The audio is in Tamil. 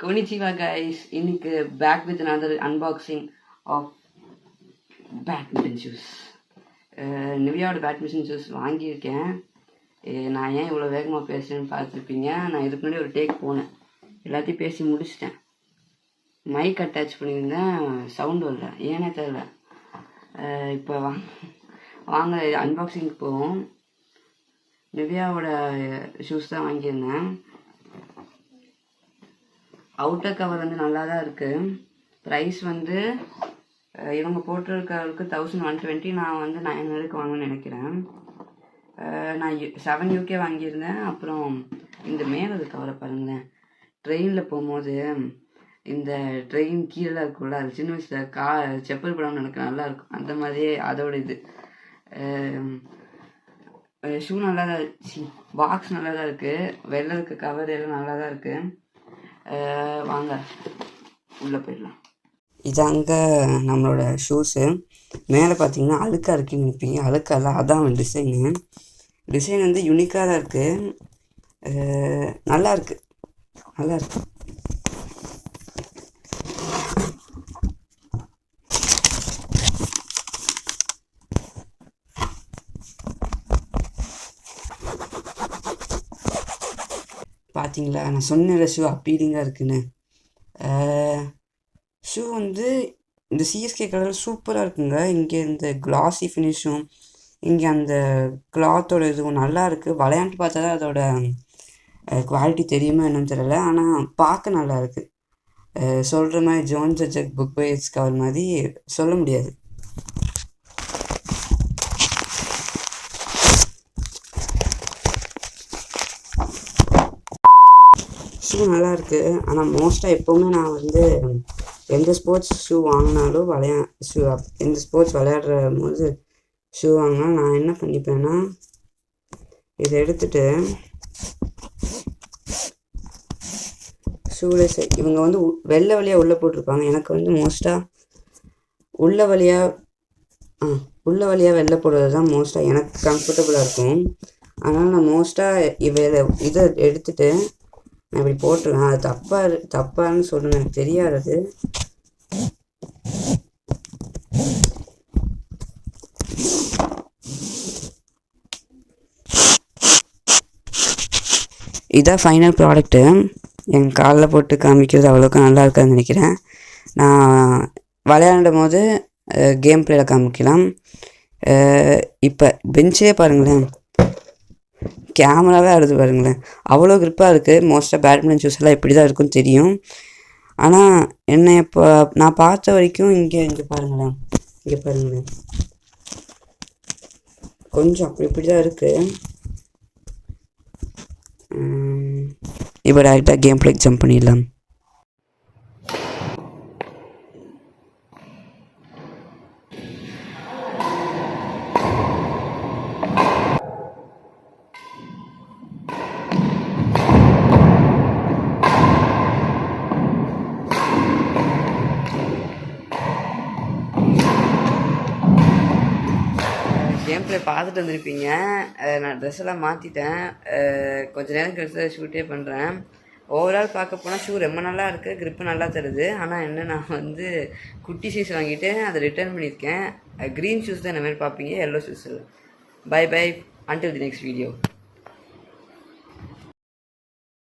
Konnichiwa guys, இன்னைக்கு back with another unboxing of badminton shoes. நிவியாவோட பேட்மிண்டன் ஷூஸ் வாங்கியிருக்கேன். நான் ஏன் இவ்வளோ வேகமாக பேசுகிறேன்னு பார்த்துருப்பீங்க. நான் இதுக்கு முன்னாடி ஒரு டேக் போனேன், எல்லாத்தையும் பேசி முடிச்சிட்டேன். மைக் அட்டாச் பண்ணியிருந்தேன், சவுண்டு வரல, ஏனே தெரியல. இப்போ வாங்க அன்பாக்சிங்க்கு போவோம். நிவியாவோட ஷூஸ் தான் வாங்கியிருந்தேன். அவுட்டர் கவர் வந்து நல்லா தான் இருக்குது. ப்ரைஸ் வந்து இவங்க போட்டிருக்கிறதுக்கு 1120, நான் வந்து 900க்கு வாங்கணும்னு நினைக்கிறேன். நான் 7 UK வாங்கியிருந்தேன். அப்புறம் இந்த மேலே கவரை பாருங்களேன், ட்ரெயினில் போகும்போது இந்த ட்ரெயின் கீழே இருக்கும்ல, அது சின்ன வயசில் செப்பல் போடாமல் எனக்கு நல்லாயிருக்கும். அந்த மாதிரியே அதோட இது ஷூ நல்லா தான், பாக்ஸ் நல்லா தான் இருக்குது. வெளில இருக்க கவர் எல்லாம் நல்லா தான் இருக்குது. வாங்க உள்ளே போயிடலாம். இதாங்க நம்மளோட ஷூஸு. மேலே பார்த்தீங்கன்னா அழுக்காக இருக்குன்னு நினைப்பீங்க, அழுக்காக அதான் டிசைன் வந்து யூனிக்காக தான் இருக்குது. நல்லாயிருக்கு. பார்த்தீங்களா, நான் சொன்ன ஷூ அப்பீலிங்காக இருக்குன்னு. ஷூ வந்து இந்த சிஎஸ்கே கலர் சூப்பராக இருக்குங்க. இங்கே இந்த கிளாஸி ஃபினிஷும் இங்கே அந்த கிளாத்தோட இதுவும் நல்லா இருக்குது. விளையாண்டு பார்த்தா தான் அதோட குவாலிட்டி தெரியுமா என்னன்னு தெரியல, ஆனால் பார்க்க நல்லா இருக்குது. சொல்கிற மாதிரி ஜோன் ஜஜக் புக் பேஜ் கவர் மாதிரி சொல்ல முடியாது. ஷூ நல்லாயிருக்கு. ஆனால் மோஸ்ட்டாக எப்போவுமே நான் வந்து எந்த ஸ்போர்ட்ஸ் ஷூ வாங்கினாலும் எந்த ஸ்போர்ட்ஸ் விளையாடுற போது ஷூ வாங்கினா நான் என்ன பண்ணிப்பேன்னா, இதை எடுத்துகிட்டு ஷூலேஸ் இவங்க வந்து வெள்ளை வழியாக உள்ளே போட்டிருப்பாங்க. எனக்கு வந்து மோஸ்ட்டாக உள்ள வழியாக வெளில போடுறது தான் மோஸ்ட்டாக எனக்கு கம்ஃபர்டபுளாக இருக்கும். அதனால் நான் மோஸ்ட்டாக இதை எடுத்துகிட்டு நான் இப்படி போட்டுருவேன். அது தப்பான்னு சொல்லணும், எனக்கு தெரியாது. இதான் ஃபைனல் ப்ராடக்ட்டு. என் காலில் போட்டு காமிக்கிறது அவ்வளோக்கா நல்லா இருக்காதுன்னு நினைக்கிறேன். நான் விளையாடும் போது கேம் பிளேயில் காமிக்கலாம். இப்போ பெஞ்சிலே பாருங்களேன், கேமராவே ஆடுது பாருங்களேன், அவ்வளோ கிரிப்பாக இருக்குது. மோஸ்ட்டாக பேட்மிண்டன் ஷூஸ் எல்லாம் இப்படி தான் இருக்குன்னு தெரியும். ஆனால் என்ன இப்போ நான் பார்த்த வரைக்கும் இங்கே பாருங்களேன், கொஞ்சம் இப்படி தான் இருக்குது. இப்போ டேரெக்டாக கேம் பிளேக்கு ஜம்ப் பண்ணிடலாம். கேம் பிளே பார்த்துட்டு வந்திருப்பீங்க. நான் ட்ரெஸ் எல்லாம் மாற்றிட்டேன். கொஞ்சம் நேரம் கழிச்சு ஷூட்டே பண்ணுறேன். ஓவரால் பார்க்க போனால் ஷூ ரொம்ப நல்லா இருக்குது, க்ரிப்பு நல்லா தருது. ஆனால் என்ன, நான் வந்து குட்டி ஷூஸ் வாங்கிட்டு அதை ரிட்டர்ன் பண்ணியிருக்கேன். க்ரீன் ஷூஸ் தான் இந்த மாதிரி பார்ப்பீங்க, எல்லோ ஷூஸ் இல்லை. Bye until the next video.